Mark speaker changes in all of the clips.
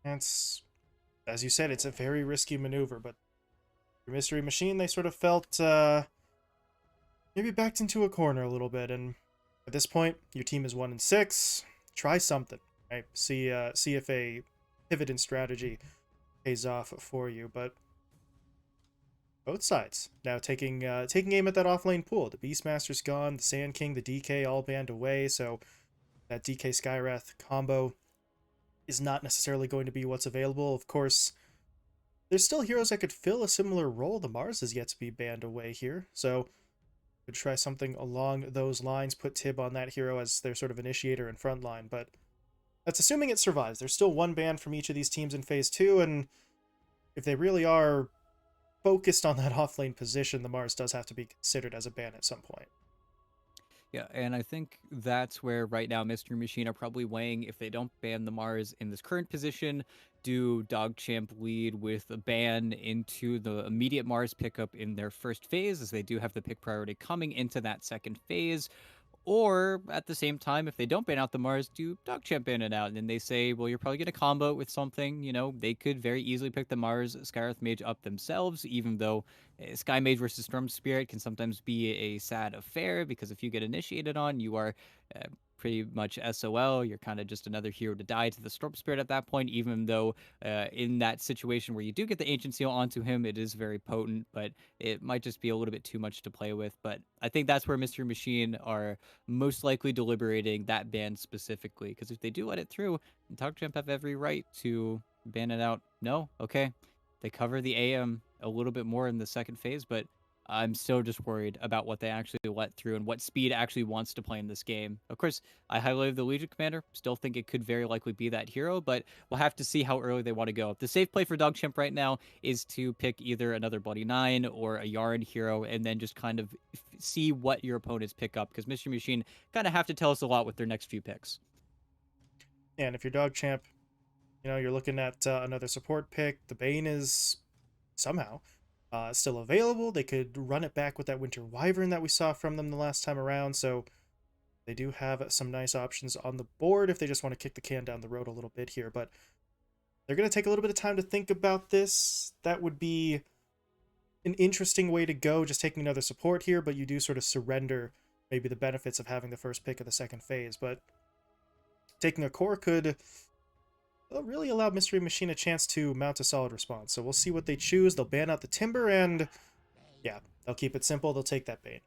Speaker 1: It's, as you said, it's a very risky maneuver, but your Mystery Machine, they sort of felt maybe backed into a corner a little bit, and at this point, your team is 1-6. Try something, right? See if a pivot in strategy pays off for you, but both sides now taking aim at that offlane pool. The Beastmaster's gone, the Sand King, the DK all banned away, so that DK Skywrath combo is not necessarily going to be what's available. Of course, there's still heroes that could fill a similar role. The Mars is yet to be banned away here, so could try something along those lines, put Tib on that hero as their sort of initiator and frontline, but that's assuming it survives. There's still one ban from each of these teams in Phase 2, and if they really are focused on that offlane position, the Mars does have to be considered as a ban at some point.
Speaker 2: Yeah, and I think that's where right now Mystery Machine are probably weighing if they don't ban the Mars in this current position, do DogChamp lead with a ban into the immediate Mars pickup in their first phase, as they do have the pick priority coming into that second phase, or at the same time, if they don't ban out the Mars, do DogChamp ban it out? And then they say, well, you're probably going to combo it with something. They could very easily pick the Mars Skywrath Mage up themselves, even though Sky Mage versus Storm Spirit can sometimes be a sad affair because if you get initiated on, you are uh, pretty much SOL. You're kind of just another hero to die to the Storm Spirit at that point, even though in that situation where you do get the Ancient Seal onto him, it is very potent, but it might just be a little bit too much to play with. But I think that's where Mystery Machine are most likely deliberating that ban specifically. Because if they do let it through, DogChamp have every right to ban it out. No, okay, they cover the AM a little bit more in the second phase, but I'm still just worried about what they actually let through and what speed actually wants to play in this game. Of course, I highlighted the Legion Commander. Still think it could very likely be that hero, but we'll have to see how early they want to go. The safe play for DogChamp right now is to pick either another Bloody Nine or a Yarn hero and then just kind of see what your opponents pick up because Mystery Machine kind of have to tell us a lot with their next few picks.
Speaker 1: And if you're dog champ, you're looking at another support pick. The Bane is somehow still available. They could run it back with that Winter Wyvern that we saw from them the last time around, so they do have some nice options on the board if they just want to kick the can down the road a little bit here, but they're going to take a little bit of time to think about this. That would be an interesting way to go, just taking another support here, but you do sort of surrender maybe the benefits of having the first pick of the second phase. But taking a core could really allow Mystery Machine a chance to mount a solid response. So we'll see what they choose. They'll ban out the Timber, and yeah, they'll keep it simple. They'll take that bait.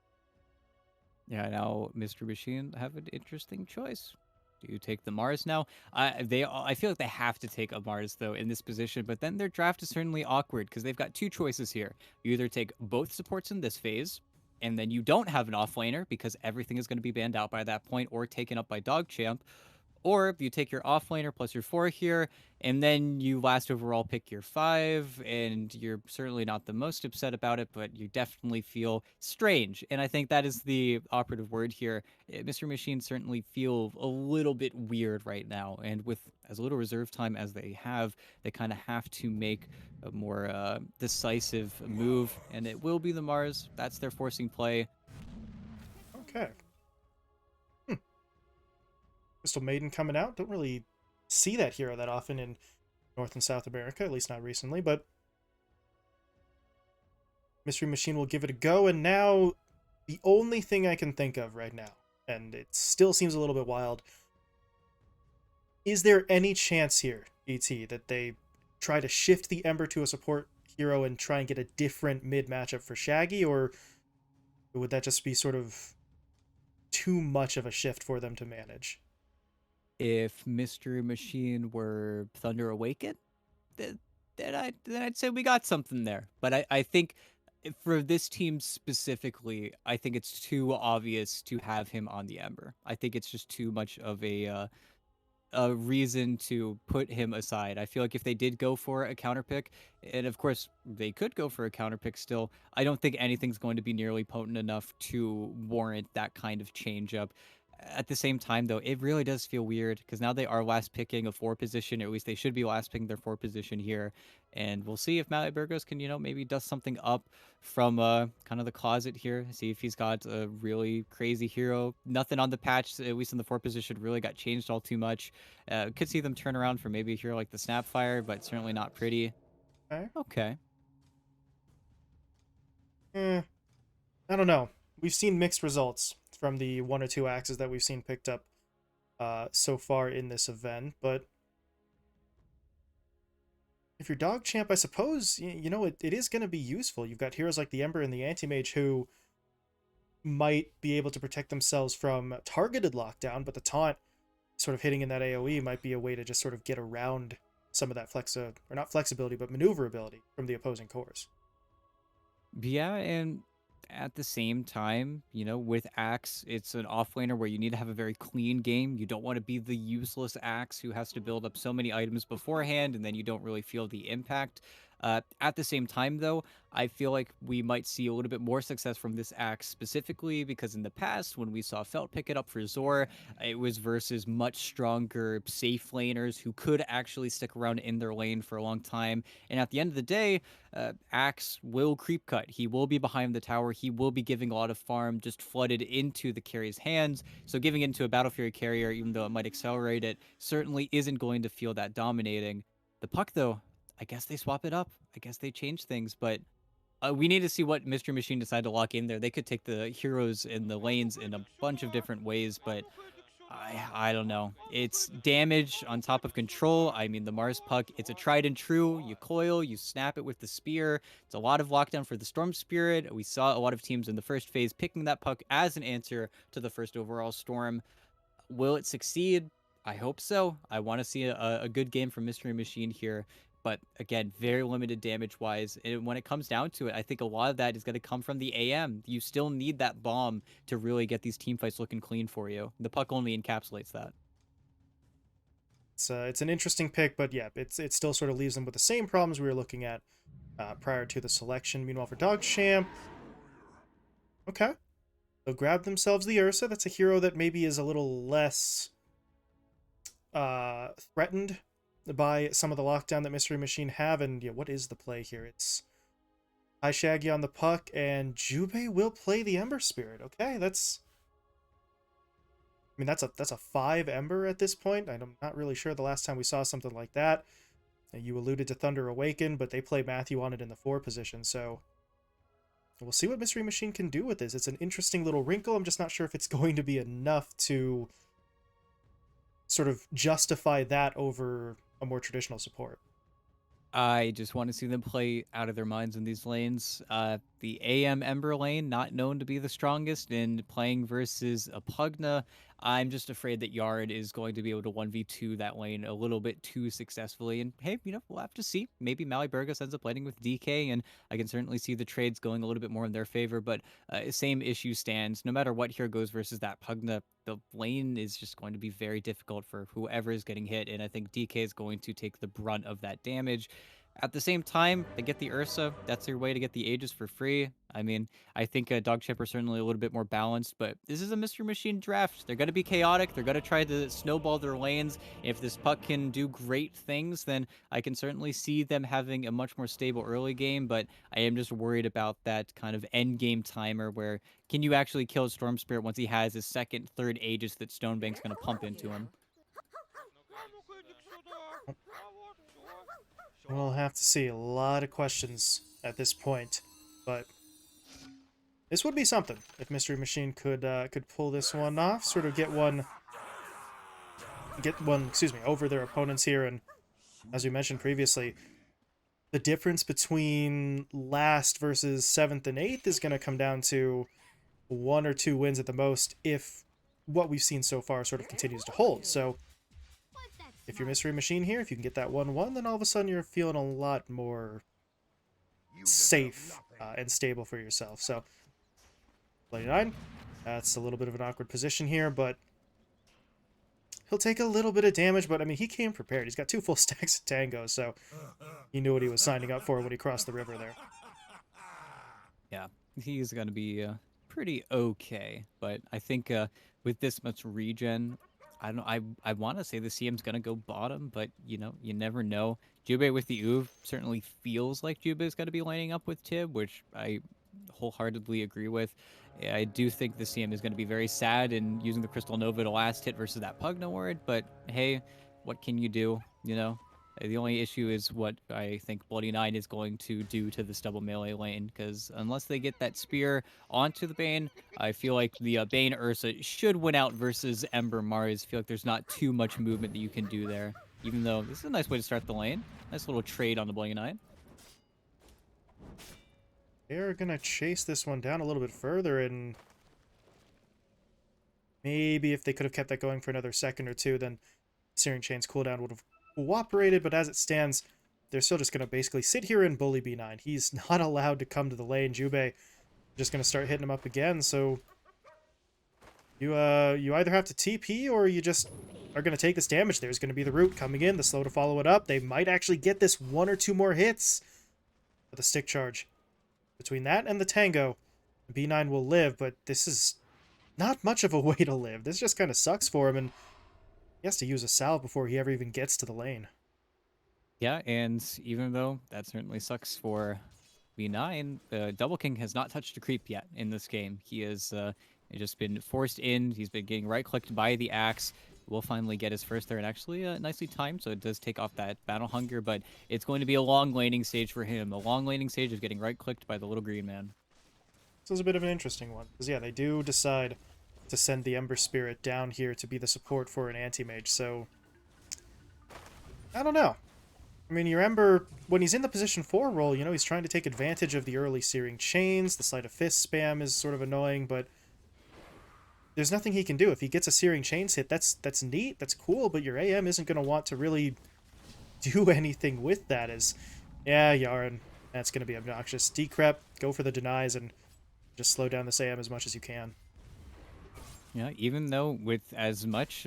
Speaker 2: Yeah, now Mystery Machine have an interesting choice. Do you take the Mars now? I feel like they have to take a Mars though in this position, but then their draft is certainly awkward because they've got two choices here. You either take both supports in this phase, and then you don't have an offlaner because everything is going to be banned out by that point or taken up by DogChamp, or you take your offlaner plus your 4 here, and then you last overall pick your 5, and you're certainly not the most upset about it, but you definitely feel strange. And I think that is the operative word here. Mystery Machine certainly feel a little bit weird right now, and with as little reserve time as they have, they kind of have to make a more decisive move, and it will be the Mars. That's their forcing play.
Speaker 1: Okay. Hmm. Crystal Maiden coming out. Don't really see that hero that often in North and South America, at least not recently, but Mystery Machine will give it a go, and now the only thing I can think of right now, and it still seems a little bit wild, is there any chance here, ET, that they try to shift the Ember to a support hero and try and get a different mid matchup for Shaggy, or would that just be sort of too much of a shift for them to manage?
Speaker 2: If Mystery Machine were Thunder Awaken, then, then I'd say we got something there. But I think for this team specifically, I think it's too obvious to have him on the Ember. I think it's just too much of a reason to put him aside. I feel like if they did go for a counter pick, and of course they could go for a counter pick still, I don't think anything's going to be nearly potent enough to warrant that kind of change up. At the same time, though, it really does feel weird because now they are last picking a 4 position, or at least they should be last picking their 4 position here. And we'll see if Matt Burgos can, maybe dust something up from kind of the closet here. See if he's got a really crazy hero. Nothing on the patch, at least in the 4 position, really got changed all too much. Could see them turn around for maybe a hero like the Snapfire, but certainly not pretty.
Speaker 1: Okay.
Speaker 2: Okay.
Speaker 1: Eh, I don't know. We've seen mixed results from the one or two axes that we've seen picked up so far in this event, but if you're DogChamp, I suppose, it is going to be useful. You've got heroes like the Ember and the Anti-Mage who might be able to protect themselves from targeted lockdown, but the taunt sort of hitting in that AoE might be a way to just sort of get around some of that or not flexibility, but maneuverability from the opposing cores.
Speaker 2: Yeah, and at the same time, with Axe, it's an offlaner where you need to have a very clean game. You don't want to be the useless Axe who has to build up so many items beforehand, and then you don't really feel the impact. At the same time, though, I feel like we might see a little bit more success from this Axe specifically because in the past, when we saw Felt pick it up for Zor, it was versus much stronger safe laners who could actually stick around in their lane for a long time. And at the end of the day, Axe will creep cut. He will be behind the tower. He will be giving a lot of farm just flooded into the carrier's hands. So giving into a Battle Fury carrier, even though it might accelerate it, certainly isn't going to feel that dominating. The puck, though, I guess they swap it up. I guess they change things, but we need to see what Mystery Machine decide to lock in there. They could take the heroes in the lanes in a bunch of different ways, but I don't know. It's damage on top of control. I mean, the Mars puck, it's a tried and true. You coil, you snap it with the spear. It's a lot of lockdown for the Storm Spirit. We saw a lot of teams in the first phase picking that puck as an answer to the first overall Storm. Will it succeed? I hope so. I want to see a good game from Mystery Machine here. But again, very limited damage wise. And when it comes down to it, I think a lot of that is going to come from the AM. You still need that bomb to really get these team fights looking clean for you. The puck only encapsulates that.
Speaker 1: It's an interesting pick, but yeah, it still sort of leaves them with the same problems we were looking at prior to the selection. Meanwhile, for DogChamp, okay, they'll grab themselves the Ursa. That's a hero that maybe is a little less threatened by some of the lockdown that Mystery Machine have. And yeah, what is the play here? It's High Shaggy on the puck, and Jubei will play the Ember Spirit. Okay, that's a 5 Ember at this point. I'm not really sure the last time we saw something like that. You alluded to Thunder Awaken, but they play Matthew on it in the 4 position, so we'll see what Mystery Machine can do with this. It's an interesting little wrinkle. I'm just not sure if it's going to be enough to sort of justify that over a more traditional support.
Speaker 2: I just want to see them play out of their minds in these lanes. The AM Ember lane, not known to be the strongest, in playing versus a Pugna. I'm just afraid that Yard is going to be able to 1v2 that lane a little bit too successfully. And hey, we'll have to see. Maybe Mali Burgos ends up laning with DK, and I can certainly see the trades going a little bit more in their favor. But same issue stands. No matter what here goes versus that Pugna, the lane is just going to be very difficult for whoever is getting hit. And I think DK is going to take the brunt of that damage. At the same time, they get the Ursa. That's their way to get the Aegis for free. I mean, I think DogChamp are certainly a little bit more balanced, but this is a Mystery Machine draft. They're going to be chaotic. They're going to try to snowball their lanes. If this puck can do great things, then I can certainly see them having a much more stable early game, but I am just worried about that kind of end game timer where can you actually kill Storm Spirit once he has his second, third Aegis that Stonebank's going to pump into him?
Speaker 1: We'll have to see. A lot of questions at this point, but this would be something if Mystery Machine could pull this one off, sort of over their opponents here. And as we mentioned previously, the difference between last versus 7th and 8th is going to come down to 1 or 2 wins at the most if what we've seen so far sort of continues to hold. So if you're Mystery Machine here, if you can get that 1-1, then all of a sudden you're feeling a lot more safe and stable for yourself. So, Bloody 9, that's a little bit of an awkward position here, but he'll take a little bit of damage, but I mean, he came prepared. He's got 2 full stacks of Tango, so he knew what he was signing up for when he crossed the river there.
Speaker 2: Yeah, he's going to be pretty okay, but I think with this much regen, I don't. I want to say the CM's gonna go bottom, but you never know. Jubei with the Uv certainly feels like Jubei's got to be lining up with Tib, which I wholeheartedly agree with. I do think the CM is going to be very sad in using the Crystal Nova to last hit versus that Pugna ward, but hey, what can you do? The only issue is what I think Bloody Nine is going to do to this double melee lane, because unless they get that spear onto the Bane, I feel like the Bane Ursa should win out versus Ember Mars. I feel like there's not too much movement that you can do there, even though this is a nice way to start the lane. Nice little trade on the Bloody Nine.
Speaker 1: They're gonna chase this one down a little bit further, and maybe if they could have kept that going for another second or two, then Searing Chain's cooldown would have cooperated, but as it stands, they're still just gonna basically sit here and bully B9. He's not allowed to come to the lane. Jubei just gonna start hitting him up again, so you either have to TP or you just are gonna take this damage. There's gonna be the root coming in, the slow to follow it up. They might actually get this 1 or 2 more hits with a stick charge. Between that and the Tango, B9 will live, but this is not much of a way to live. This just kind of sucks for him, and he has to use a salve before he ever even gets to the lane.
Speaker 2: Yeah, and even though that certainly sucks for B9, Double King has not touched a creep yet in this game. He has just been forced in. He's been getting right-clicked by the axe. Will finally get his first there, and actually nicely timed, so it does take off that battle hunger, but it's going to be a long laning stage for him. A long laning stage of getting right-clicked by the little green man.
Speaker 1: This is a bit of an interesting one, because yeah, they do decide to send the Ember Spirit down here to be the support for an anti-mage, so I don't know. I mean, your Ember, when he's in the position 4 role, he's trying to take advantage of the early Searing Chains. The Sleight of Fist spam is sort of annoying, but there's nothing he can do. If he gets a Searing Chains hit, that's neat, that's cool, but your AM isn't going to want to really do anything with that. Yeah, Yaren, that's going to be obnoxious. Decrep, go for the denies, and just slow down this AM as much as you can.
Speaker 2: Yeah, even though with as much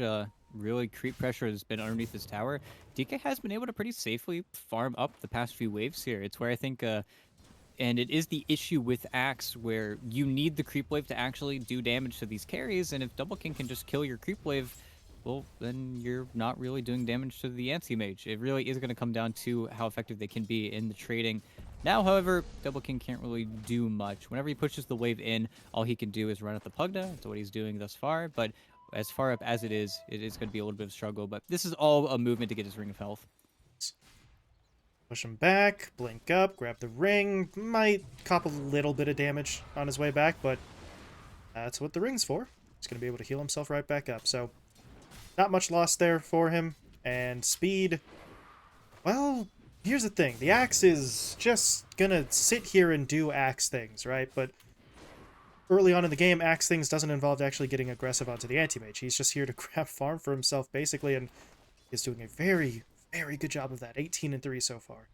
Speaker 2: really creep pressure has been underneath this tower, DK has been able to pretty safely farm up the past few waves here. It's where I think and it is the issue with Axe where you need the creep wave to actually do damage to these carries, and if Double King can just kill your creep wave, well, then you're not really doing damage to the anti-mage. It really is going to come down to how effective they can be in the trading. Now, however, Double King can't really do much. Whenever he pushes the wave in, all he can do is run at the Pugna. That's what he's doing thus far, but as far up as it is going to be a little bit of a struggle, but this is all a movement to get his Ring of Health.
Speaker 1: Push him back, blink up, grab the ring. Might cop a little bit of damage on his way back, but that's what the ring's for. He's going to be able to heal himself right back up. So, not much loss there for him. And speed, well, here's the thing. The axe is just going to sit here and do axe things, right? But early on in the game, axe things doesn't involve actually getting aggressive onto the anti-mage. He's just here to grab farm for himself, basically, and he's doing a very, very good job of that. 18-3 so far.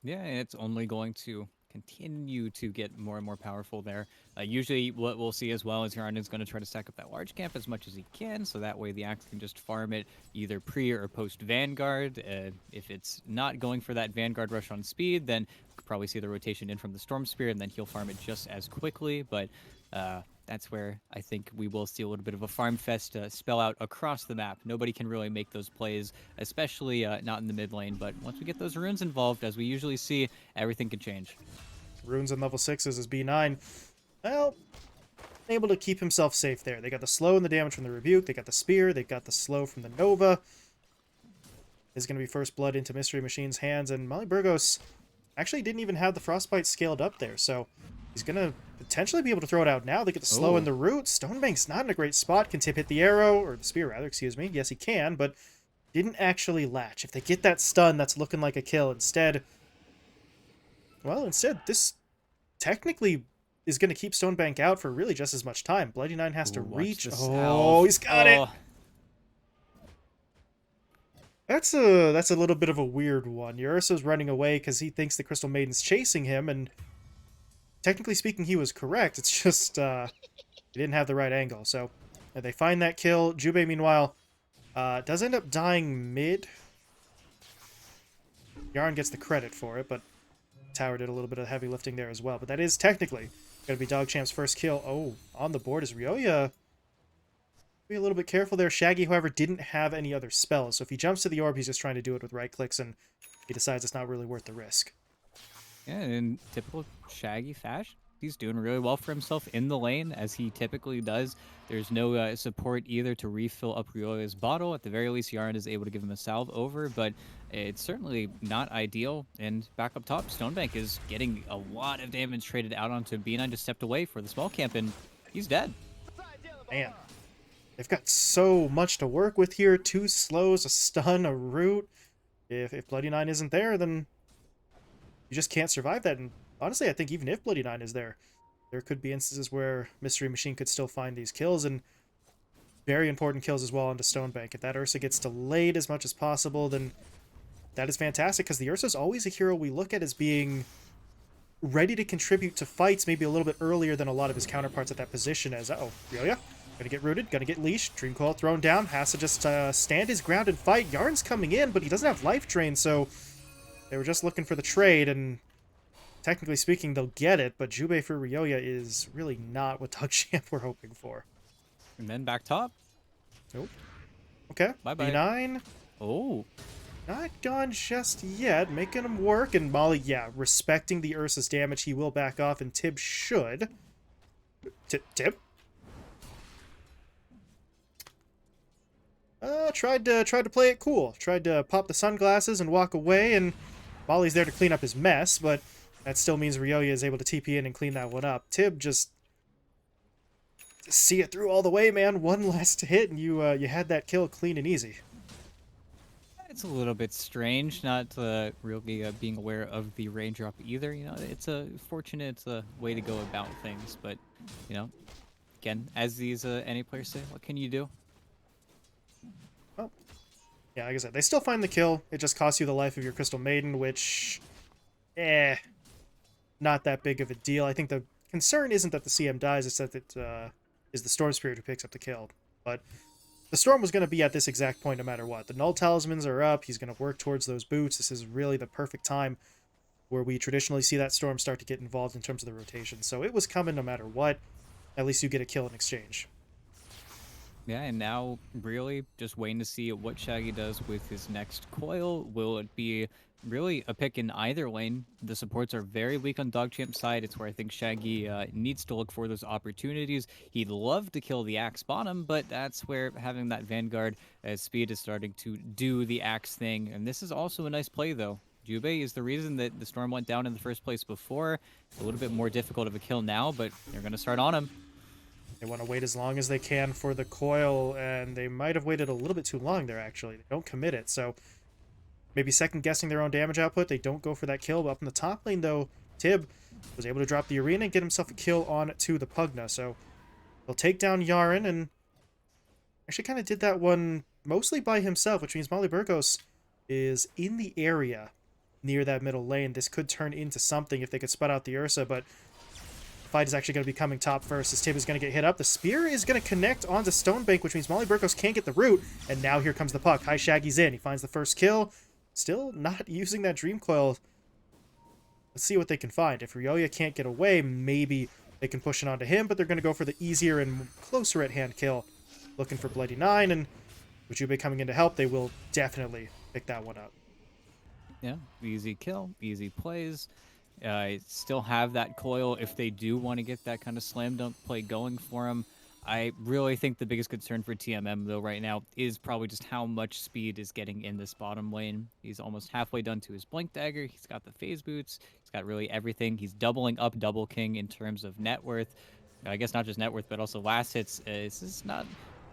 Speaker 2: Yeah, and it's only going to continue to get more and more powerful there. Usually what we'll see as well is Yarn is going to try to stack up that large camp as much as he can, so that way the Axe can just farm it either pre or post Vanguard. If it's not going for that Vanguard rush on speed, then you could probably see the rotation in from the Storm Spear, and then he'll farm it just as quickly, but that's where I think we will see a little bit of a farm fest spell out across the map. Nobody can really make those plays, especially not in the mid lane, but once we get those runes involved, as we usually see, everything can change.
Speaker 1: Runes on level 6s is B9. Well, able to keep himself safe there. They got the slow and the damage from the Rebuke, they got the Spear, they got the slow from the Nova. This is going to be first blood into Mystery Machine's hands, and Molly Burgos actually didn't even have the Frostbite scaled up there, so he's going to potentially be able to throw it out now. They get the slow and the root. Stonebank's not in a great spot. Can Tip hit the arrow, or the spear rather, excuse me. Yes, he can, but didn't actually latch. If they get that stun, that's looking like a kill. Instead, this technically is going to keep Stonebank out for really just as much time. Bloody Nine has to reach. Oh, he's got it! That's a little bit of a weird one. Ursa's running away because he thinks the Crystal Maiden's chasing him, and technically speaking, he was correct. It's just, he didn't have the right angle. So, they find that kill. Jubei, meanwhile, does end up dying mid. Yarn gets the credit for it, but Tower did a little bit of heavy lifting there as well. But that is technically going to be DogChamp's first kill. Oh, on the board is Ryoya. Be a little bit careful there. Shaggy, however, didn't have any other spells, so if he jumps to the orb, he's just trying to do it with right clicks, and he decides it's not really worth the risk.
Speaker 2: Yeah, in typical Shaggy fashion, he's doing really well for himself in the lane, as he typically does. There's no support either to refill up Rioya's bottle. At the very least, Yarn is able to give him a salve over, but it's certainly not ideal. And back up top, Stonebank is getting a lot of damage traded out onto B9, just stepped away for the small camp, and he's dead.
Speaker 1: Man, they've got so much to work with here. 2 slows, a stun, a root. If Bloody Nine isn't there, then you just can't survive that. And honestly, I think even if Bloody Nine is there, there could be instances where Mystery Machine could still find these kills, and very important kills as well onto Stonebank. If that Ursa gets delayed as much as possible, then that is fantastic, because the Ursa is always a hero we look at as being ready to contribute to fights maybe a little bit earlier than a lot of his counterparts at that position. As, uh-oh, Ryoya, gonna get rooted, gonna get leashed, Dream Coil thrown down, has to just stand his ground and fight. Yarn's coming in, but he doesn't have life drain, so they were just looking for the trade, and technically speaking, they'll get it, but Jubei for Ryoya is really not what DogChamp were hoping for.
Speaker 2: And then back top.
Speaker 1: Nope. Okay,
Speaker 2: Bye-bye.
Speaker 1: B9.
Speaker 2: Oh,
Speaker 1: Not gone just yet, making him work, and Molly, yeah, respecting the Ursa's damage, he will back off, and Tib should. Tib? Tried to play it cool. Tried to pop the sunglasses and walk away, and Molly's there to clean up his mess, but that still means Ryoya is able to TP in and clean that one up. Tib just see it through all the way, man. One last hit, and you had that kill clean and easy.
Speaker 2: it's a little bit strange not really being aware of the raindrop either. You know, it's a fortunate way to go about things, but you know, again, as these NA players say, what can you do?
Speaker 1: Well, yeah, like I said, they still find the kill. It just costs you the life of your Crystal Maiden, which, not that big of a deal. I think the concern isn't that the CM dies, it's that it is the Storm Spirit who picks up the kill. But the Storm was going to be at this exact point no matter what. The Null Talismans are up. He's going to work towards those boots. This is really the perfect time where we traditionally see that Storm start to get involved in terms of the rotation. So it was coming no matter what. At least you get a kill in exchange.
Speaker 2: Yeah, and now really just waiting to see what Shaggy does with his next coil. Will it be really a pick in either lane? The supports are very weak on DogChamp's side. It's where I think Shaggy needs to look for those opportunities. He'd love to kill the Axe bottom, but that's where having that Vanguard speed is starting to do the Axe thing. And this is also a nice play, though. Jubei is the reason that the Storm went down in the first place before. It's a little bit more difficult of a kill now, but they're going to start on him.
Speaker 1: They want to wait as long as they can for the coil, and they might have waited a little bit too long there, actually. They don't commit it, so maybe second-guessing their own damage output. They don't go for that kill. But up in the top lane, though, Tib was able to drop the arena and get himself a kill on to the Pugna. So they'll take down Yaren, and actually kind of did that one mostly by himself, which means Molly Burgos is in the area near that middle lane. This could turn into something if they could spot out the Ursa, but fight is actually going to be coming top first as Tib is going to get hit up. The spear is going to connect onto Stonebank, which means Molly Burgos can't get the root, and now here comes the puck. High Shaggy's in. He finds the first kill. Still not using that Dream Coil. Let's see what they can find. If Ryoya can't get away, maybe they can push it onto him, but they're going to go for the easier and closer at hand kill. Looking for Bloody Nine, and with Jubei coming in to help, they will definitely pick that one up.
Speaker 2: Yeah, easy kill, easy plays. Still have that coil if they do want to get that kind of slam dunk play going for him. I really think the biggest concern for TMM, though, right now is probably just how much speed is getting in this bottom lane. He's almost halfway done to his Blink Dagger. He's got the phase boots. He's got really everything. He's doubling up Double King in terms of net worth. I guess not just net worth, but also last hits. This is not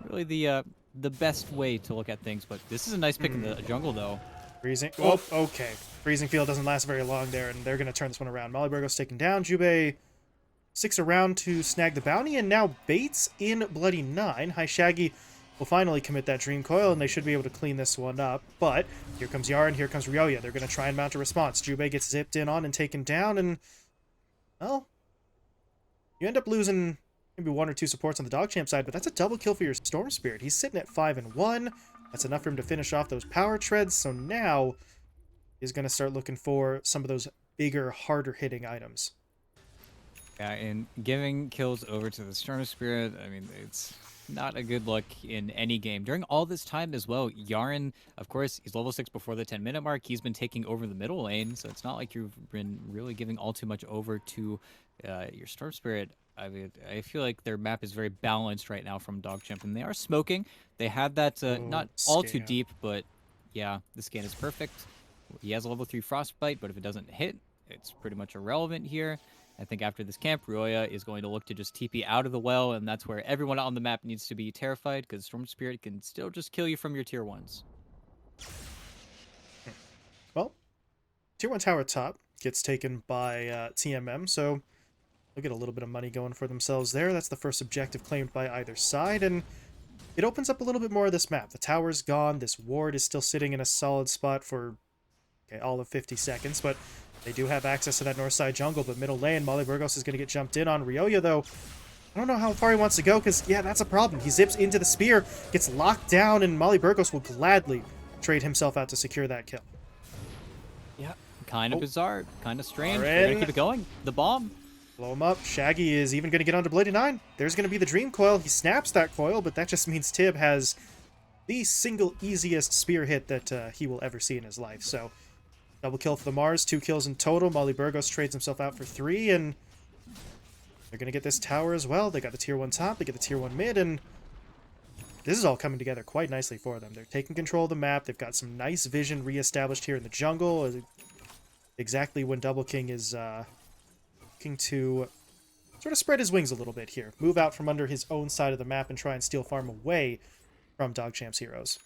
Speaker 2: really the best way to look at things, but this is a nice pick in the jungle, though.
Speaker 1: Freezing. Oh, okay. Freezing Field doesn't last very long there, and they're going to turn this one around. Molly Burgos taken down. Jubei sticks around to snag the bounty, and now baits in Bloody Nine. High Shaggy will finally commit that Dream Coil, and they should be able to clean this one up. But here comes Yaren, here comes Ryoya. They're going to try and mount a response. Jubei gets zipped in on and taken down, and, well, you end up losing maybe 1 or 2 supports on the DogChamp side, but that's a double kill for your Storm Spirit. He's sitting at 5-1. That's enough for him to finish off those power treads, so now he's going to start looking for some of those bigger, harder-hitting items.
Speaker 2: Yeah, and giving kills over to the Storm Spirit, I mean, not a good look in any game. During all this time as well, Yaren, of course, he's level 6 before the 10-minute mark. He's been taking over the middle lane, so it's not like you've been really giving all too much over to your Storm Spirit. I mean, I feel like their map is very balanced right now from DogChamp, and they are smoking. They had that
Speaker 1: Oh,
Speaker 2: not all too
Speaker 1: scan.
Speaker 2: deep, but yeah, the scan is perfect. He has a level 3 Frostbite, but if it doesn't hit, it's pretty much irrelevant here. I think after this camp, Ryoya is going to look to just TP out of the well, and that's where everyone on the map needs to be terrified, because Storm Spirit can still just kill you from your tier 1s.
Speaker 1: Well, tier 1 tower top gets taken by TMM, so they'll get a little bit of money going for themselves there. That's the first objective claimed by either side, and it opens up a little bit more of this map. The tower's gone. This ward is still sitting in a solid spot for all of 50 seconds, but they do have access to that north side jungle. But middle lane, Molly Burgos is going to get jumped in on. Ryoya, though, I don't know how far he wants to go, because, yeah, that's a problem. He zips into the spear, gets locked down, and Molly Burgos will gladly trade himself out to secure that kill.
Speaker 2: Yeah, kind of bizarre, kind of strange.
Speaker 1: They're
Speaker 2: They're going
Speaker 1: in.
Speaker 2: to keep it going. The bomb.
Speaker 1: Blow him up. Shaggy is even going to get onto Bloody 9. There's going to be the Dream Coil. He snaps that coil, but that just means Tib has the single easiest spear hit that he will ever see in his life. So, double kill for the Mars, 2 kills in total. Molly Burgos trades himself out for 3, and they're going to get this tower as well. They got the tier 1 top, they get the tier 1 mid, and this is all coming together quite nicely for them. They're taking control of the map. They've got some nice vision reestablished here in the jungle. Exactly when Double King is looking to sort of spread his wings a little bit here. Move out from under his own side of the map and try and steal farm away from DogChamp's heroes.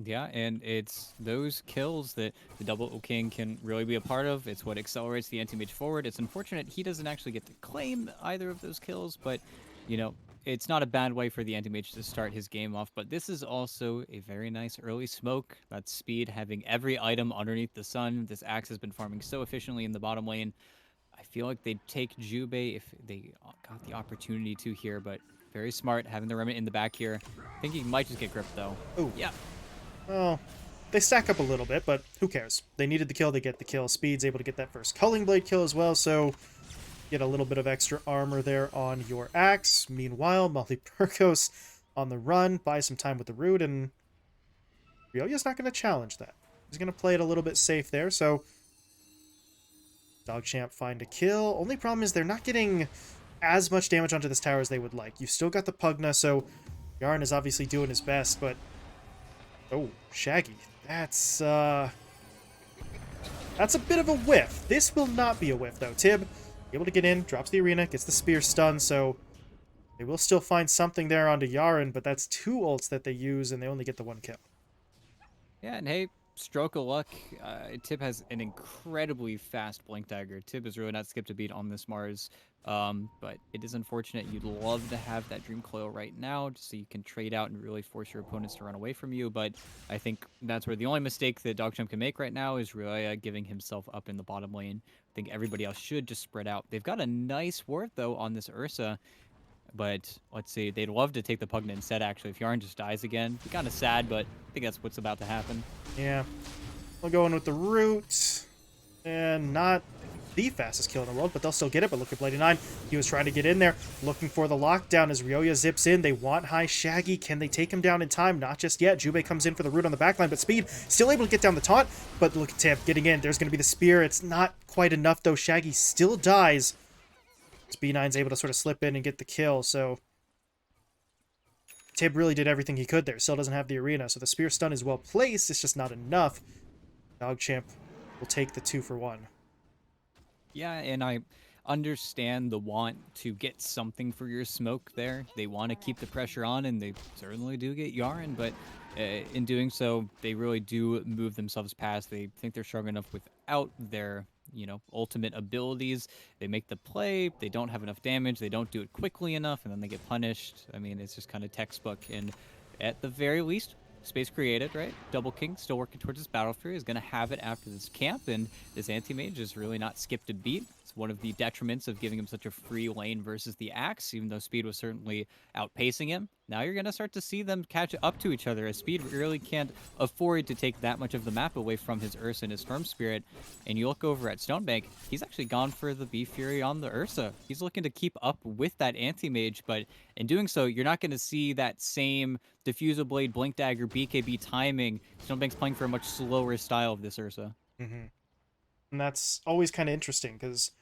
Speaker 2: Yeah, and it's those kills that the Double King can really be a part of. It's what accelerates the anti-mage forward. It's unfortunate he doesn't actually get to claim either of those kills, but, you know, it's not a bad way for the anti-mage to start his game off. But this is also a very nice early smoke. That's speed, having every item underneath the sun. This Axe has been farming so efficiently in the bottom lane. I feel like they'd take Jubei if they got the opportunity to here, but very smart having the Remnant in the back here. I think he might just get gripped, though.
Speaker 1: Ooh.
Speaker 2: Yeah.
Speaker 1: Oh, they stack up a little bit, but who cares? They needed the kill, they get the kill. Speed's able to get that first Culling Blade kill as well, so get a little bit of extra armor there on your Axe. Meanwhile, Molly Burgos on the run, buys some time with the root, and Ryoya's not going to challenge that. He's going to play it a little bit safe there, so DogChamp find a kill. Only problem is they're not getting as much damage onto this tower as they would like. You've still got the Pugna, so Yarn is obviously doing his best, but oh, Shaggy. That's a bit of a whiff. This will not be a whiff, though. Tib, able to get in, drops the arena, gets the spear stun, so they will still find something there onto Yaren, but that's 2 ults that they use, and they only get the 1 kill.
Speaker 2: Yeah, and hey, stroke of luck. Tib has an incredibly fast blink dagger. Tib has really not skipped a beat on this Mars, but it is unfortunate. You'd love to have that Dream Coil right now, just so you can trade out and really force your opponents to run away from you. But I think that's where the only mistake that DogChamp can make right now is Ryoya giving himself up in the bottom lane. I think everybody else should just spread out. They've got a nice ward, though, on this Ursa. But let's see, they'd love to take the Pugna instead, actually. If Yarn just dies again, be kind of sad, but I think that's what's about to happen.
Speaker 1: Yeah. We'll go in with the root. And not the fastest kill in the world, but they'll still get it. But look at Bloody 9. He was trying to get in there, looking for the lockdown as Ryoya zips in. They want high Shaggy. Can they take him down in time? Not just yet. Jubei comes in for the root on the backline, but Speed still able to get down the taunt. But look at Tib getting in. There's going to be the spear. It's not quite enough, though. Shaggy still dies. B9's able to sort of slip in and get the kill, so Tib really did everything he could there. Still doesn't have the arena, so the spear stun is well placed. It's just not enough. DogChamp will take the 2 for 1.
Speaker 2: Yeah, and I understand the want to get something for your smoke there. They want to keep the pressure on, and they certainly do get Yaren, but in doing so, they really do move themselves past. They think they're strong enough without their, ultimate abilities. They make the play, they don't have enough damage, they don't do it quickly enough, and then they get punished. I mean, it's just kind of textbook, and at the very least, space created, right? Double King still working towards his Battle Fury, is going to have it after this camp, and this anti-mage has really not skipped a beat. It's It's one of the detriments of giving him such a free lane versus the Axe, even though Speed was certainly outpacing him. Now you're going to start to see them catch up to each other, as Speed really can't afford to take that much of the map away from his Ursa and his Storm Spirit. And you look over at Stonebank, he's actually gone for the Bee Fury on the Ursa. He's looking to keep up with that Anti-Mage, but in doing so, you're not going to see that same Diffusal Blade, Blink Dagger, BKB timing. Stonebank's playing for a much slower style of this Ursa.
Speaker 1: Mm-hmm. And that's always kind of interesting, because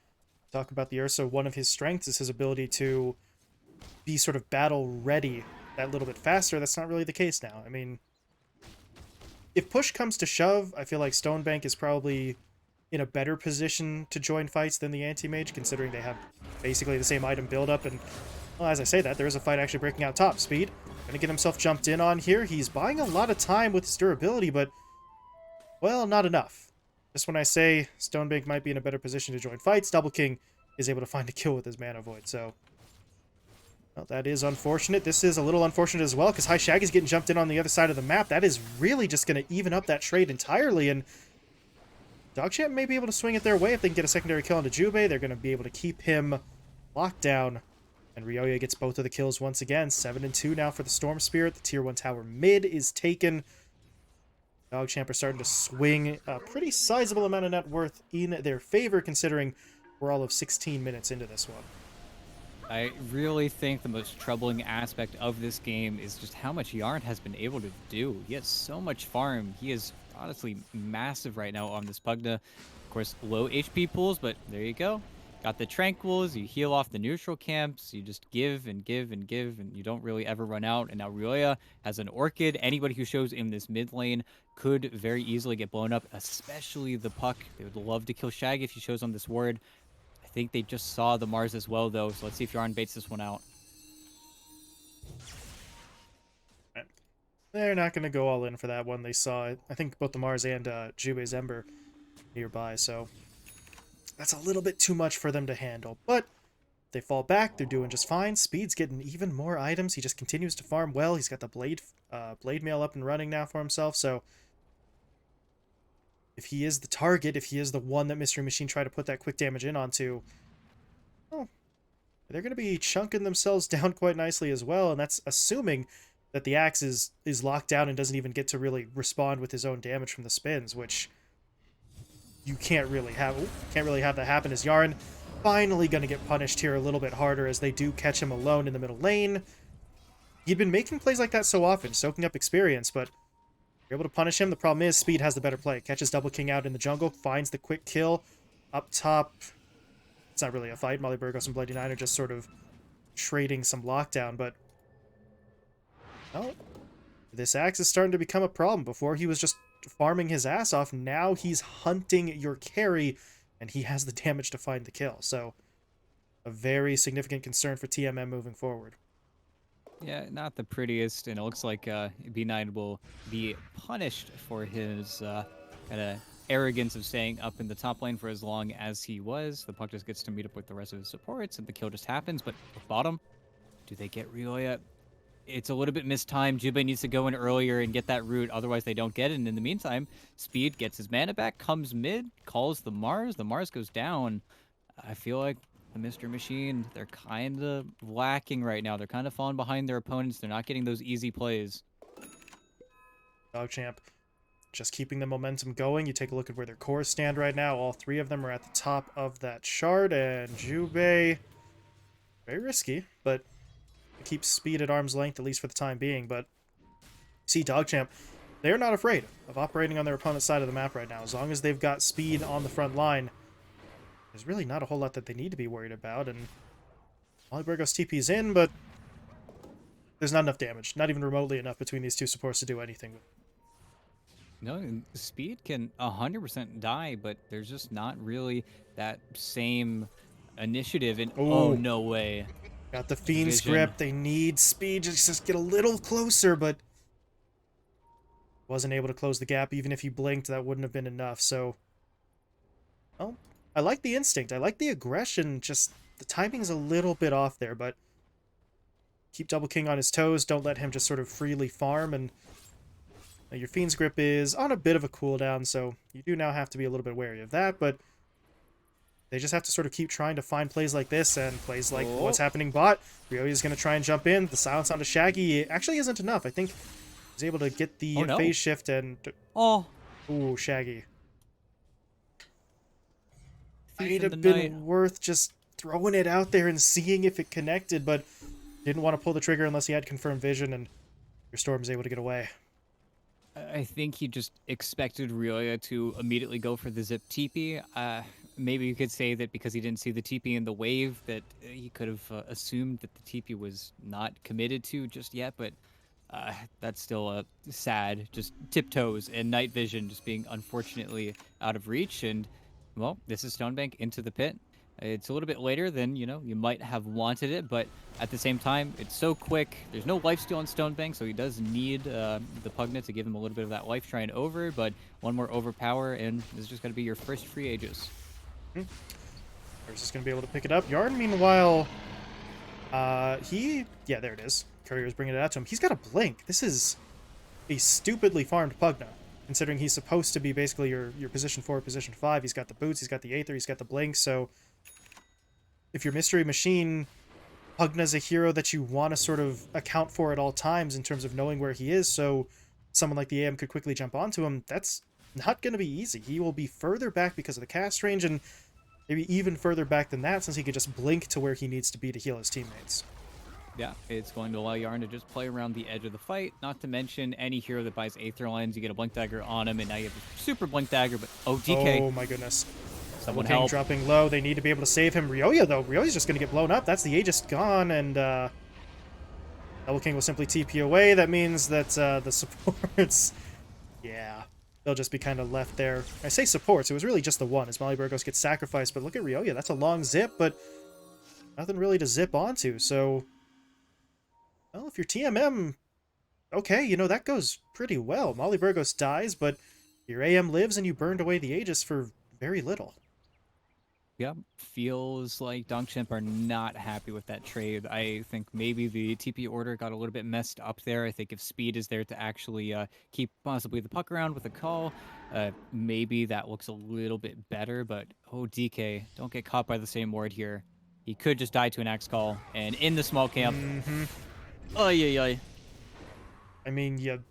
Speaker 1: talk about the Ursa, one of his strengths is his ability to be sort of battle ready that little bit faster. That's not really the case now. I mean, if push comes to shove, I feel like Stonebank is probably in a better position to join fights than the Anti-Mage, considering they have basically the same item build-up. And, well, as I say that, there is a fight actually breaking out top. Speed gonna get himself jumped in on here. He's buying a lot of time with his durability, but, well, not enough. Just when I say Stonebank might be in a better position to join fights, Double King is able to find a kill with his Mana Void, so... Well, that is unfortunate. This is a little unfortunate as well, because High Shaggy's getting jumped in on the other side of the map. That is really just going to even up that trade entirely, and DogChamp may be able to swing it their way if they can get a secondary kill onto Jubei. They're going to be able to keep him locked down, and Ryoya gets both of the kills once again. 7-2 now for the Storm Spirit. The Tier 1 tower mid is taken. DogChamp are starting to swing a pretty sizable amount of net worth in their favor, considering we're all of 16 minutes into this one.
Speaker 2: I really think the most troubling aspect of this game is just how much Yarn has been able to do. He has so much farm. He is honestly massive right now on this Pugna. Of course, low HP pools, but there you go. Got the Tranquils, you heal off the neutral camps, you just give and give and give, and you don't really ever run out. And now Ryoya has an Orchid. Anybody who shows in this mid lane could very easily get blown up, especially the Puck. They would love to kill Shag if he shows on this ward. I think they just saw the Mars as well, though, so let's see if Yarn baits this one out.
Speaker 1: They're not going to go all in for that one. They saw, I think, both the Mars and Jubei's Ember nearby, so that's a little bit too much for them to handle. But they fall back. They're doing just fine. Speed's getting even more items. He just continues to farm well. He's got the blade mail up and running now for himself, so if he is the target, if he is the one that Mystery Machine tried to put that quick damage in onto, oh, they're going to be chunking themselves down quite nicely as well, and that's assuming that the Axe is locked down and doesn't even get to really respond with his own damage from the spins, which you can't really have that happen, as Yarn finally going to get punished here a little bit harder as they do catch him alone in the middle lane. He'd been making plays like that so often, soaking up experience, but you're able to punish him. The problem is Speed has the better play. Catches Double King out in the jungle, finds the quick kill. Up top, it's not really a fight. Molly Burgos and Bloody Nine are just sort of trading some lockdown, but well, this Axe is starting to become a problem. Before he was just farming his ass off, now he's hunting your carry, and he has the damage to find the kill. So, a very significant concern for TMM moving forward.
Speaker 2: Yeah, not the prettiest, and it looks like B9 will be punished for his kind of arrogance of staying up in the top lane for as long as he was. The Puck just gets to meet up with the rest of his supports, and the kill just happens. But bottom, do they get Ryoya? It's a little bit mistimed. Jubei needs to go in earlier and get that root, otherwise they don't get it. And in the meantime, Speed gets his mana back, comes mid, calls the Mars. The Mars goes down. I feel like the Mr. Machine, they're kind of lacking right now. They're kind of falling behind their opponents. They're not getting those easy plays.
Speaker 1: DogChamp just keeping the momentum going. You take a look at where their cores stand right now. All three of them are at the top of that chart, and Jubei, very risky, but keeps Speed at arm's length, at least for the time being. But see, DogChamp, they're not afraid of operating on their opponent's side of the map right now. As long as they've got Speed on the front line, there's really not a whole lot that they need to be worried about. And Molly Burgos TP's in, but there's not enough damage. Not even remotely enough between these two supports to do anything.
Speaker 2: No, Speed can 100% die, but there's just not really that same initiative. And oh, no way.
Speaker 1: Got the Fiend's Grip. They need Speed to just get a little closer, but wasn't able to close the gap. Even if he blinked, that wouldn't have been enough. So, well, I like the instinct. I like the aggression. Just the timing's a little bit off there, but keep Double King on his toes. Don't let him just sort of freely farm. And your Fiend's Grip is on a bit of a cooldown, so you do now have to be a little bit wary of that. But They just have to sort of keep trying to find plays like this and plays like
Speaker 2: Oh.
Speaker 1: what's happening bot. Ryoya's going to try and jump in. The silence onto Shaggy actually isn't enough. I think he's able to get the
Speaker 2: Oh, no.
Speaker 1: phase shift and...
Speaker 2: Oh,
Speaker 1: Ooh, Shaggy.
Speaker 2: thief
Speaker 1: Might
Speaker 2: in the
Speaker 1: have
Speaker 2: night.
Speaker 1: been worth just throwing it out there and seeing if it connected, but didn't want to pull the trigger unless he had confirmed vision, and your Storm's able to get away.
Speaker 2: I think he just expected Ryoya to immediately go for the zip TP. Maybe you could say that because he didn't see the TP in the wave, that he could have assumed that the TP was not committed to just yet. But that's still sad. Just tiptoes and night vision just being unfortunately out of reach. And well, this is Stonebank into the pit. It's a little bit later than you might have wanted it, but at the same time, it's so quick. There's no lifesteal on Stonebank, so he does need the Pugna to give him a little bit of that life trying over, but one more overpower, and this is just going to be your first free Aegis.
Speaker 1: There's just going to be able to pick it up. Yarn, meanwhile, yeah, there it is. Courier's bringing it out to him. He's got a blink. This is a stupidly farmed Pugna, considering he's supposed to be basically your position 4, position 5. He's got the boots, he's got the Aether, he's got the blink, so if your Mystery Machine, Pugna's a hero that you want to sort of account for at all times in terms of knowing where he is, so someone like the AM could quickly jump onto him. That's not going to be easy. He will be further back because of the cast range, and maybe even further back than that, since he could just blink to where he needs to be to heal his teammates.
Speaker 2: Yeah, it's going to allow Yarn to just play around the edge of the fight, not to mention any hero that buys Aether Lens, you get a Blink Dagger on him, and now you have a super Blink Dagger, but DK.
Speaker 1: Oh my goodness.
Speaker 2: Someone
Speaker 1: King
Speaker 2: help.
Speaker 1: dropping low. They need to be able to save him. Ryoya, though. Ryoya's just going to get blown up. That's the Aegis gone, and Double King will simply TP away. That means that the supports... Yeah. They'll just be kind of left there. I say supports. It was really just the one as Molly Burgos gets sacrificed, but look at Ryoya. That's a long zip, but nothing really to zip onto, so... Well, if you're TMM... Okay, that goes pretty well. Molly Burgos dies, but your AM lives and you burned away the Aegis for very little.
Speaker 2: Yeah, feels like DogChamp are not happy with that trade. I think maybe the TP order got a little bit messed up there. I think if speed is there to actually keep possibly the puck around with a call, maybe that looks a little bit better. But, oh, DK, don't get caught by the same ward here. He could just die to an axe call. And in the small camp, oy, oy, oy.
Speaker 1: I mean, you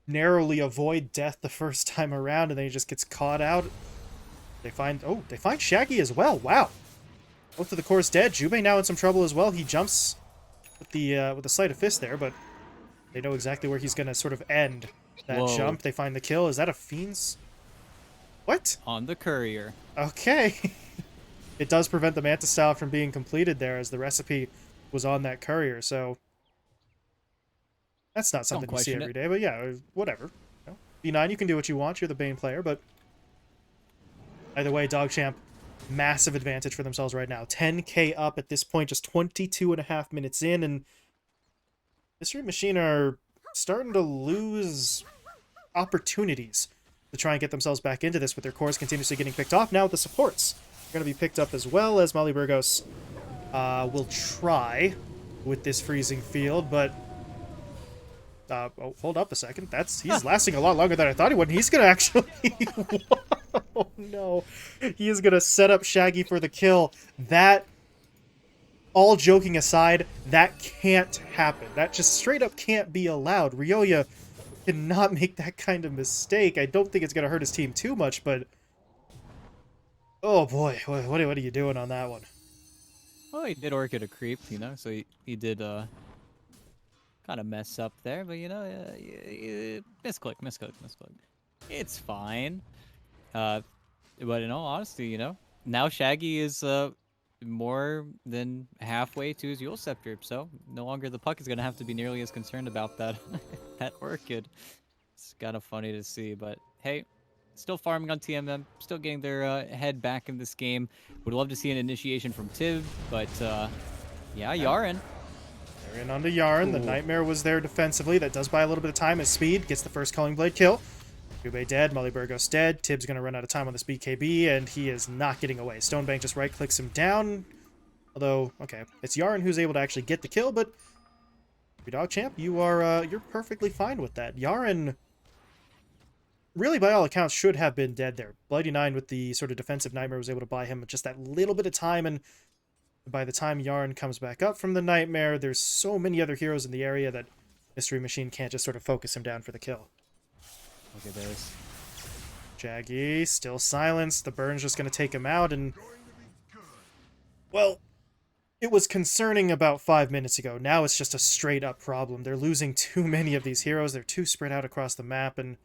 Speaker 1: narrowly avoid death the first time around, and then he just gets caught out. They find Shaggy as well. Wow. Both of the cores dead. Jubei now in some trouble as well. He jumps with the sleight of fist there, but they know exactly where he's gonna sort of end that
Speaker 2: Whoa.
Speaker 1: jump. They find the kill. Is that a Fiend's? What?
Speaker 2: On the courier.
Speaker 1: Okay. It does prevent the Manta style from being completed there, as the recipe was on that courier, so that's not something you see every day, but yeah, whatever. B9, you can do what you want. You're the Bane player, but either way, DogChamp, massive advantage for themselves right now. 10k up at this point, just 22.5 minutes in, and Mystery Machine are starting to lose opportunities to try and get themselves back into this with their cores continuously getting picked off. Now the supports are going to be picked up as well, as Molly Burgos will try with this freezing field, but... oh, hold up a second. He's lasting a lot longer than I thought he would. He's going to actually... Oh, no. He is going to set up Shaggy for the kill. That, all joking aside, that can't happen. That just straight up can't be allowed. Ryoya cannot make that kind of mistake. I don't think it's going to hurt his team too much, but... Oh, boy. What are you doing on that one?
Speaker 2: Well, he did Orchid a creep, so he did kind of mess up there, but misclick. It's fine. But in all honesty, now Shaggy is more than halfway to his Yule Scepter, so no longer the puck is going to have to be nearly as concerned about that that Orchid. It's kind of funny to see, but hey, still farming on TMM, still getting their head back in this game. Would love to see an initiation from Tib, but yeah, Yaren.
Speaker 1: They're in onto Yarn.
Speaker 2: Ooh.
Speaker 1: The Nightmare was there defensively. That does buy a little bit of time as Speed gets the first Culling Blade kill. Jubei dead, Molly Burgos dead. Tibbs going to run out of time on this BKB, and he is not getting away. Stonebank just right-clicks him down. Although, okay, it's Yarn who's able to actually get the kill, but DogChamp, you're perfectly fine with that. Yarn really, by all accounts, should have been dead there. Bloody Nine with the sort of defensive nightmare was able to buy him just that little bit of time, and by the time Yarn comes back up from the nightmare, there's so many other heroes in the area that Mystery Machine can't just sort of focus him down for the kill.
Speaker 2: Look at this.
Speaker 1: Jaggy, still silenced. The burn's just going to take him out, and... well, it was concerning about 5 minutes ago. Now it's just a straight-up problem. They're losing too many of these heroes. They're too spread out across the map, and...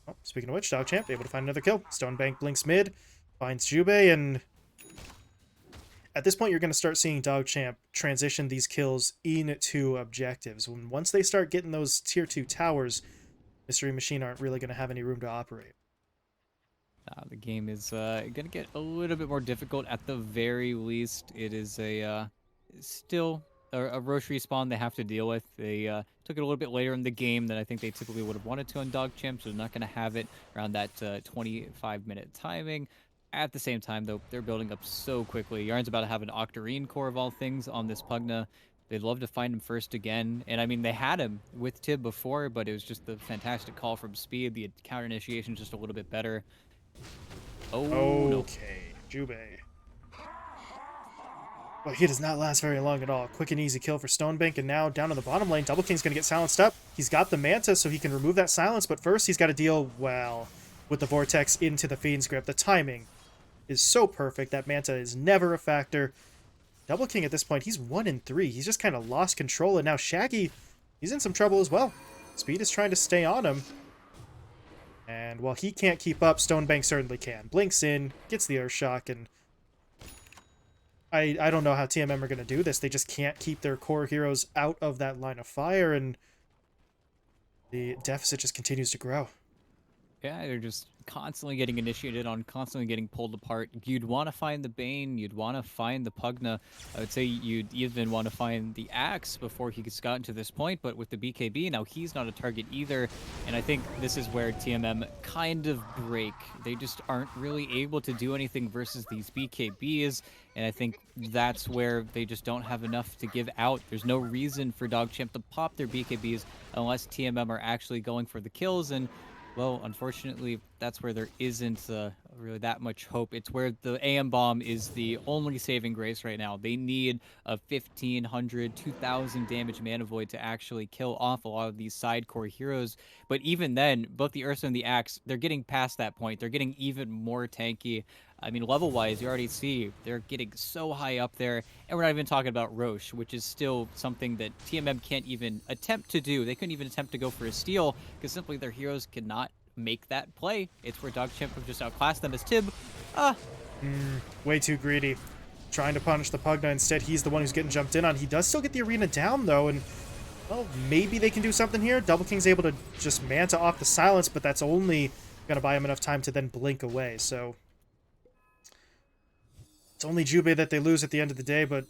Speaker 1: oh, speaking of which, DogChamp able to find another kill. Stonebank blinks mid, finds Jubei, and... at this point, you're going to start seeing DogChamp transition these kills into objectives. Once they start getting those tier 2 towers, Mystery Machine aren't really going to have any room to operate.
Speaker 2: The game is going to get a little bit more difficult at the very least. It is still a Roche respawn they have to deal with. They took it a little bit later in the game than I think they typically would have wanted to on DogChamp, so they're not going to have it around that 25-minute timing. At the same time, though, they're building up so quickly. Yarn's about to have an Octarine core of all things on this Pugna. They'd love to find him first again. And I mean, they had him with Tib before, but it was just the fantastic call from Speed. The counter initiation just a little bit better. Oh, no.
Speaker 1: Okay, Jubei. Well, he does not last very long at all. Quick and easy kill for Stonebank, and now down in the bottom lane, Double King's going to get silenced up. He's got the Manta, so he can remove that silence, but first he's got to deal, well, with the Vortex into the Fiend's Grip. The timing is so perfect. That Manta is never a factor. Double King at this point, he's 1-3. He's just kind of lost control, and now Shaggy, he's in some trouble as well. Speed is trying to stay on him. And while he can't keep up, Stonebank certainly can. Blinks in, gets the Earthshock, and I don't know how TMM are going to do this. They just can't keep their core heroes out of that line of fire, and the deficit just continues to grow.
Speaker 2: Yeah, they're just constantly getting initiated on, constantly getting pulled apart. You'd want to find the Bane, you'd want to find the Pugna. I would say you'd even want to find the Axe before he gets gotten to this point, but with the BKB, now he's not a target either. And I think this is where TMM kind of break. They just aren't really able to do anything versus these BKBs, and I think that's where they just don't have enough to give out. There's no reason for DogChamp to pop their BKBs unless TMM are actually going for the kills, and well, unfortunately, that's where there isn't really that much hope. It's where the AM bomb is the only saving grace right now. They need a 1,500, 2,000 damage Mana Void to actually kill off a lot of these side core heroes. But even then, both the Ursa and the Axe, they're getting past that point. They're getting even more tanky. I mean, level-wise, you already see they're getting so high up there, and we're not even talking about Roche, which is still something that TMM can't even attempt to do. They couldn't even attempt to go for a steal, because simply their heroes cannot make that play. It's where DogChamp have just outclassed them as Tib.
Speaker 1: Way too greedy. Trying to punish the Pugna. Instead, he's the one who's getting jumped in on. He does still get the arena down, though, and, well, maybe they can do something here. Double King's able to just Manta off the silence, but that's only going to buy him enough time to then blink away, so... it's only Jubei that they lose at the end of the day, but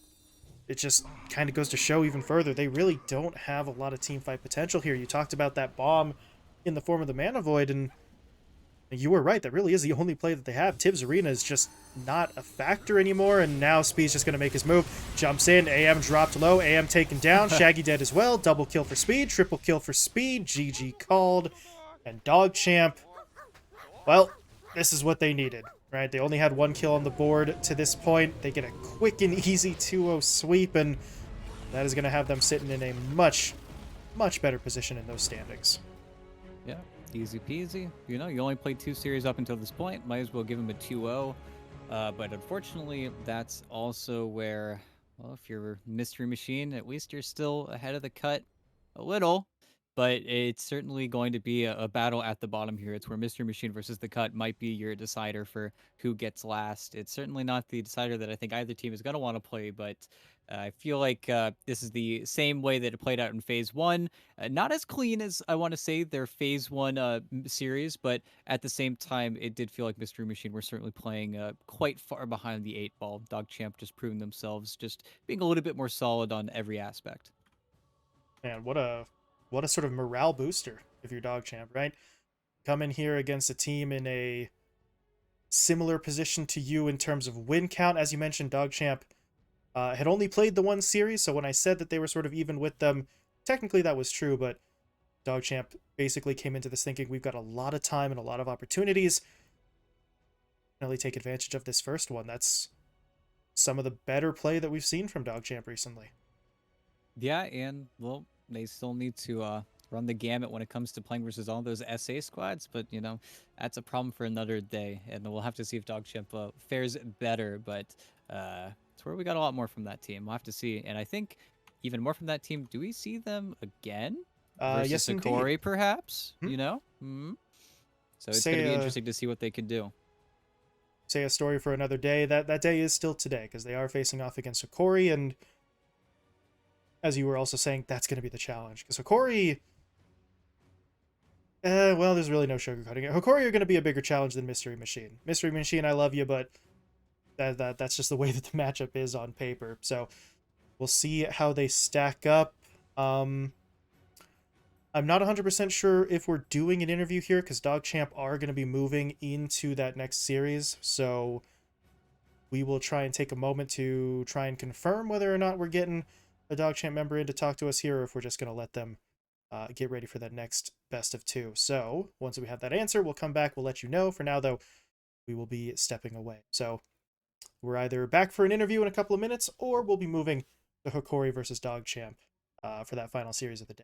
Speaker 1: it just kind of goes to show even further. They really don't have a lot of teamfight potential here. You talked about that bomb in the form of the Mana Void, and you were right. That really is the only play that they have. Tib's Arena is just not a factor anymore, and now Speed's just going to make his move. Jumps in, AM dropped low, AM taken down, Shaggy dead as well. Double kill for Speed, triple kill for Speed, GG called, and DogChamp, well, this is what they needed. Right, they only had one kill on the board to this point. They get a quick and easy 2-0 sweep, and that is going to have them sitting in a much, much better position in those standings.
Speaker 2: Yeah, easy peasy. You know, you only played 2 series up until this point. Might as well give them a 2-0. But unfortunately, that's also where, well, if you're Mystery Machine, at least you're still ahead of the cut a little. But it's certainly going to be a battle at the bottom here. It's where Mystery Machine versus the Cut might be your decider for who gets last. It's certainly not the decider that I think either team is going to want to play, but I feel like this is the same way that it played out in Phase 1. Not as clean as I want to say their Phase 1 series, but at the same time, it did feel like Mystery Machine were certainly playing quite far behind the 8-ball. DogChamp just proving themselves, just being a little bit more solid on every aspect.
Speaker 1: Man, what a sort of morale booster if you're DogChamp, right? Come in here against a team in a similar position to you in terms of win count. As you mentioned, DogChamp had only played the one series, so when I said that they were sort of even with them, technically that was true, but DogChamp basically came into this thinking we've got a lot of time and a lot of opportunities. Really take advantage of this first one. That's some of the better play that we've seen from DogChamp recently.
Speaker 2: Yeah, and well, they still need to run the gamut when it comes to playing versus all those SA squads, but that's a problem for another day, and we'll have to see if DogChamp fares better. But it's where we got a lot more from that team. We'll have to see, and I think even more from that team. Do we see them again versus
Speaker 1: Yes, indeed.
Speaker 2: Sakori, perhaps?
Speaker 1: Hmm?
Speaker 2: So it's going
Speaker 1: Say
Speaker 2: to be
Speaker 1: a
Speaker 2: interesting to see what they can do.
Speaker 1: say a story for another day. That day is still today because they are facing off against Hikori, and as you were also saying, that's going to be the challenge because Hikori. Well, there's really no sugarcoating it. Hikori are going to be a bigger challenge than Mystery Machine. Mystery Machine, I love you, but that's just the way that the matchup is on paper. So we'll see how they stack up. I'm not 100% sure if we're doing an interview here because DogChamp are going to be moving into that next series. So we will try and take a moment to try and confirm whether or not we're getting a DogChamp member in to talk to us here, or if we're just going to let them get ready for that next best of two. So once we have that answer, we'll come back. We'll let you know. For now, though, we will be stepping away. So we're either back for an interview in a couple of minutes, or we'll be moving to Hikori versus DogChamp for that final series of the day.